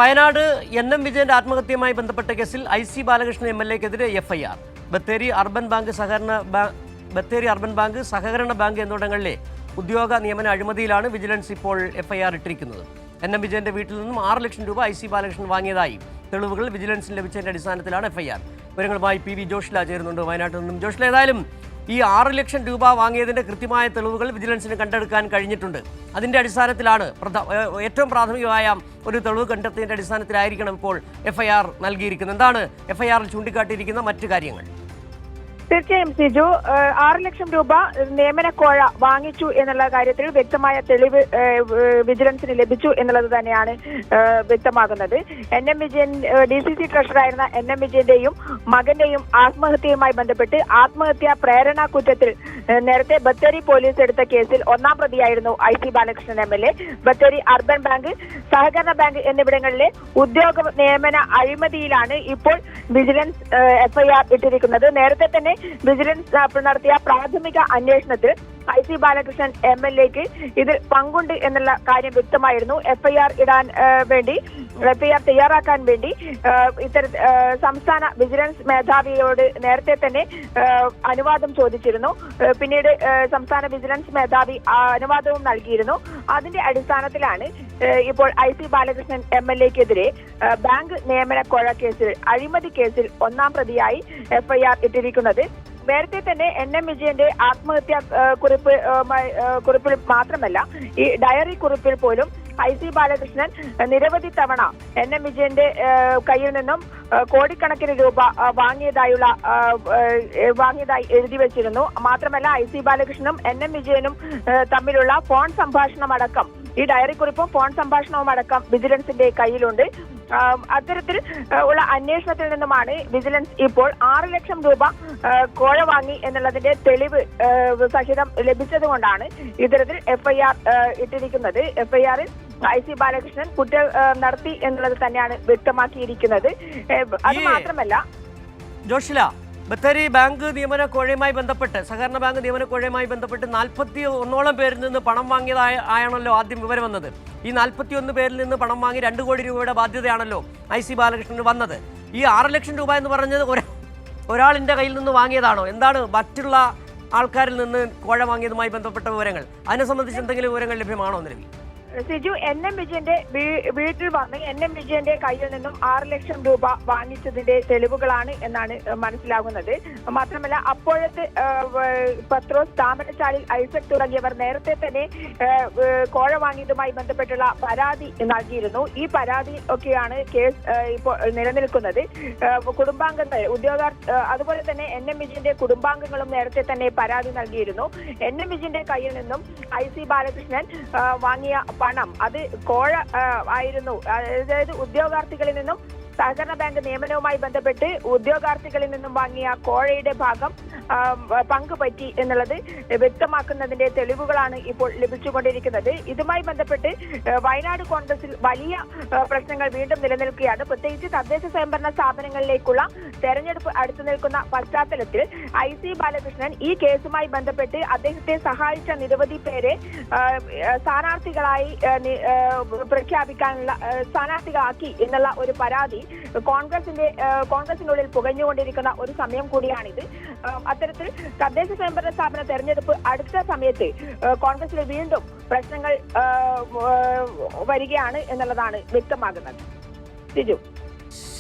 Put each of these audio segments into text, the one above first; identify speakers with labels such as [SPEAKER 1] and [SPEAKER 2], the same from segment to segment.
[SPEAKER 1] വയനാട് എൻ.എം. വിജയന്റെ ആത്മഹത്യയുമായി ബന്ധപ്പെട്ട കേസിൽ IC ബാലകൃഷ്ണൻ MLA-ക്കെതിരെ FIR. ബത്തേരി അർബൻ ബാങ്ക് സഹകരണ ബാങ്ക് എന്നിവിടങ്ങളിലെ ഉദ്യോഗ നിയമന അഴിമതിയിലാണ് വിജിലൻസ് ഇപ്പോൾ FIR ഇട്ടിരിക്കുന്നത്. എൻ.എം. വിജയന്റെ വീട്ടിൽ നിന്നും 6 ലക്ഷം രൂപ IC ബാലകൃഷ്ണൻ വാങ്ങിയതായി തെളിവുകൾ വിജിലൻസിന് ലഭിച്ചതിന്റെ അടിസ്ഥാനത്തിലാണ് FIR. വിവരങ്ങളുമായി PV ജോഷ്ല ചേരുന്നുണ്ട് വയനാട്ടിൽ നിന്നും. ജോഷ്ല, ഏതായാലും ഈ 6 ലക്ഷം രൂപ വാങ്ങിയതിന്റെ കൃത്യമായ തെളിവുകൾ വിജിലൻസിന് കണ്ടെടുക്കാൻ കഴിഞ്ഞിട്ടുണ്ട്. അതിന്റെ അടിസ്ഥാനത്തിലാണ് ഏറ്റവും പ്രാഥമികമായ ഒരു തെളിവ് കണ്ടെത്തിയതിന്റെ അടിസ്ഥാനത്തിലായിരിക്കണം ഇപ്പോൾ FIR നൽകിയിരിക്കുന്നത്. എന്താണ് FIR-ൽ ചൂണ്ടിക്കാട്ടിയിരിക്കുന്ന മറ്റു കാര്യങ്ങൾ?
[SPEAKER 2] തീർച്ചയായും സിജു, 6 ലക്ഷം രൂപ നിയമനക്കോഴ വാങ്ങിച്ചു എന്നുള്ള കാര്യത്തിൽ വ്യക്തമായ തെളിവ് വിജിലൻസിന് ലഭിച്ചു എന്നുള്ളത് തന്നെയാണ് വ്യക്തമാകുന്നത്. എൻ.എം. വിജയൻ DCC ട്രഷറായിരുന്ന എൻ.എം. വിജയന്റെയും മകന്റെയും ആത്മഹത്യയുമായി ബന്ധപ്പെട്ട് ആത്മഹത്യാ പ്രേരണാ കുറ്റത്തിൽ നേരത്തെ ബത്തേരി പോലീസ് എടുത്ത കേസിൽ 1-ാം പ്രതിയായിരുന്നു IC Balakrishnan MLA. Bathery urban bank, സഹകരണ ബാങ്ക് എന്നിവിടങ്ങളിലെ ഉദ്യോഗ നിയമന അഴിമതിയിലാണ് ഇപ്പോൾ വിജിലൻസ് FIR ഇട്ടിരിക്കുന്നത്. നേരത്തെ തന്നെ വിജിലൻസ് നടത്തിയ പ്രാഥമിക അന്വേഷണത്തിൽ IC ബാലകൃഷ്ണൻ MLA-ക്ക് ഇതിൽ പങ്കുണ്ട് എന്നുള്ള കാര്യം വ്യക്തമായിരുന്നു. FIR തയ്യാറാക്കാൻ വേണ്ടി സംസ്ഥാന വിജിലൻസ് മേധാവിയോട് നേരത്തെ തന്നെ അനുവാദം ചോദിച്ചിരുന്നു. പിന്നീട് സംസ്ഥാന വിജിലൻസ് മേധാവി അനുവാദവും നൽകിയിരുന്നു. അതിന്റെ അടിസ്ഥാനത്തിലാണ് ഇപ്പോൾ IC ബാലകൃഷ്ണൻ MLA-ക്കെതിരെ ബാങ്ക് നിയമനക്കോഴ കേസിൽ, അഴിമതി കേസിൽ 1-ാം പ്രതിയായി FIR ഇട്ടിരിക്കുന്നത്. നേരത്തെ തന്നെ എൻ.എം. വിജയന്റെ ആത്മഹത്യാ കുറിപ്പിൽ മാത്രമല്ല, ഈ ഡയറി കുറിപ്പിൽ പോലും IC ബാലകൃഷ്ണൻ നിരവധി തവണ എൻ.എം. വിജയന്റെ കയ്യിൽ നിന്നും കോടിക്കണക്കിന് രൂപ വാങ്ങിയതായി എഴുതി വെച്ചിരുന്നു. മാത്രമല്ല, IC ബാലകൃഷ്ണനും എൻ.എം. വിജയനും തമ്മിലുള്ള ഫോൺ സംഭാഷണമടക്കം, ഈ ഡയറി കുറിപ്പും ഫോൺ സംഭാഷണവും അടക്കം വിജിലൻസിന്റെ കയ്യിലുണ്ട്. അത്തരത്തിൽ ഉള്ള അന്വേഷണത്തിൽ നിന്നുമാണ് വിജിലൻസ് ഇപ്പോൾ 6 ലക്ഷം രൂപ കോഴ വാങ്ങി എന്നുള്ളതിന്റെ തെളിവ് സഹിതം ലഭിച്ചതുകൊണ്ടാണ് ഇത്തരത്തിൽ FIR ഇട്ടിരിക്കുന്നത്. FIR-ൽ IC ബാലകൃഷ്ണൻ കുറ്റം നടത്തി എന്നുള്ളത് തന്നെയാണ് വ്യക്തമാക്കിയിരിക്കുന്നത്. അത് മാത്രമല്ല
[SPEAKER 1] ജോഷില, ബത്തേരി ബാങ്ക് നിയമന കോഴയുമായി ബന്ധപ്പെട്ട്, സഹകരണ ബാങ്ക് നിയമന കോഴയുമായി ബന്ധപ്പെട്ട് 41ഓളം പേരിൽ നിന്ന് പണം വാങ്ങിയതായാണല്ലോ ആദ്യം വിവരം വന്നത്. ഈ 41 പേരിൽ നിന്ന് പണം വാങ്ങി 2 കോടി രൂപയുടെ ബാധ്യതയാണല്ലോ IC ബാലകൃഷ്ണന് വന്നത്. ഈ 6 ലക്ഷം രൂപ എന്ന് പറഞ്ഞത് ഒരാളിൻ്റെ കയ്യിൽ നിന്ന് വാങ്ങിയതാണോ? എന്താണ് മറ്റുള്ള ആൾക്കാരിൽ നിന്ന് കോഴ വാങ്ങിയതുമായി ബന്ധപ്പെട്ട വിവരങ്ങൾ? അതിനെ സംബന്ധിച്ച് എന്തെങ്കിലും വിവരങ്ങൾ ലഭ്യമാണോ നിലവിൽ?
[SPEAKER 2] സിജു, എൻ.എം. വിജയന്റെ വീട്ടിൽ വന്ന് എൻ.എം. വിജയന്റെ കയ്യിൽ നിന്നും 6 ലക്ഷം രൂപ വാങ്ങിച്ചതിന്റെ തെളിവുകളാണ് എന്നാണ് മനസ്സിലാകുന്നത്. മാത്രമല്ല, അപ്പോഴത്തെ പത്രോസ്, താമരച്ചാലിൽ ഐസക് തുടങ്ങിയവർ നേരത്തെ തന്നെ കോഴ വാങ്ങിയതുമായി ബന്ധപ്പെട്ടുള്ള പരാതി നൽകിയിരുന്നു. ഈ പരാതി ഒക്കെയാണ് കേസ് ഇപ്പോൾ നിലനിൽക്കുന്നത്. കുടുംബാംഗങ്ങൾ, അതുപോലെ തന്നെ എൻ.എം. വിജയന്റെ കുടുംബാംഗങ്ങളും നേരത്തെ തന്നെ പരാതി നൽകിയിരുന്നു. എൻ.എം. വിജയന്റെ കയ്യിൽ നിന്നും IC ബാലകൃഷ്ണൻ വാങ്ങിയ പണം അത് കോഴ ആയിരുന്നു. അതായത് ഉദ്യോഗാർത്ഥികളിൽ നിന്നും, സഹകരണ ബാങ്ക് നിയമനവുമായി ബന്ധപ്പെട്ട് ഉദ്യോഗാർത്ഥികളിൽ നിന്നും വാങ്ങിയ കോഴയുടെ പങ്ക് പറ്റി എന്നുള്ളത് വ്യക്തമാക്കുന്നതിന്റെ തെളിവുകളാണ് ഇപ്പോൾ ലഭിച്ചുകൊണ്ടിരിക്കുന്നത്. ഇതുമായി ബന്ധപ്പെട്ട് വയനാട് കോൺഗ്രസിൽ വലിയ പ്രശ്നങ്ങൾ വീണ്ടും നിലനിൽക്കുകയാണ്. പ്രത്യേകിച്ച് തദ്ദേശ സ്വയംഭരണ സ്ഥാപനങ്ങളിലേക്കുള്ള തെരഞ്ഞെടുപ്പ് അടുത്തു നിൽക്കുന്ന പശ്ചാത്തലത്തിൽ IC ബാലകൃഷ്ണൻ ഈ കേസുമായി ബന്ധപ്പെട്ട് അദ്ദേഹത്തെ സഹായിച്ച നിരവധി പേരെ സ്ഥാനാർത്ഥികളായി സ്ഥാനാർത്ഥികളാക്കി എന്നുള്ള ഒരു പരാതി കോൺഗ്രസിനുള്ളിൽ പുകഞ്ഞുകൊണ്ടിരിക്കുന്ന ഒരു സമയം കൂടിയാണിത്. അത്തരത്തിൽ തദ്ദേശ സ്വയംഭരണ സ്ഥാപന തെരഞ്ഞെടുപ്പ് അടുത്ത സമയത്ത് കോൺഗ്രസിലെ വീണ്ടും പ്രശ്നങ്ങൾ വരികയാണ് എന്നുള്ളതാണ് വ്യക്തമാകുന്നത്. സിജു,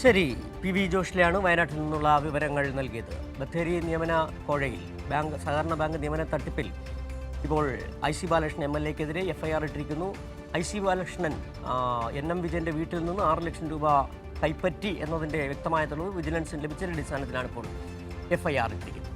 [SPEAKER 1] ശരി. PV ജോഷിലെയാണ് വയനാട്ടിൽ നിന്നുള്ള വിവരങ്ങൾ നൽകിയത്. ബത്തേരി നിയമന കോഴയിൽ, സഹകരണ ബാങ്ക് നിയമന തട്ടിപ്പിൽ ഇപ്പോൾ IC ബാലകൃഷ്ണൻ MLA-ക്കെതിരെ FIR ഇട്ടിരിക്കുന്നു. IC ബാലകൃഷ്ണൻ എൻ.എം. വിജയന്റെ വീട്ടിൽ നിന്ന് 6 ലക്ഷം രൂപ കൈപ്പറ്റി എന്നതിൻ്റെ വ്യക്തമായ തെളിവ് വിജിലൻസിന് ലഭിച്ചതിൻ്റെ അടിസ്ഥാനത്തിലാണ് ഇപ്പോൾ FIR ഇട്ടിരിക്കുന്നത്.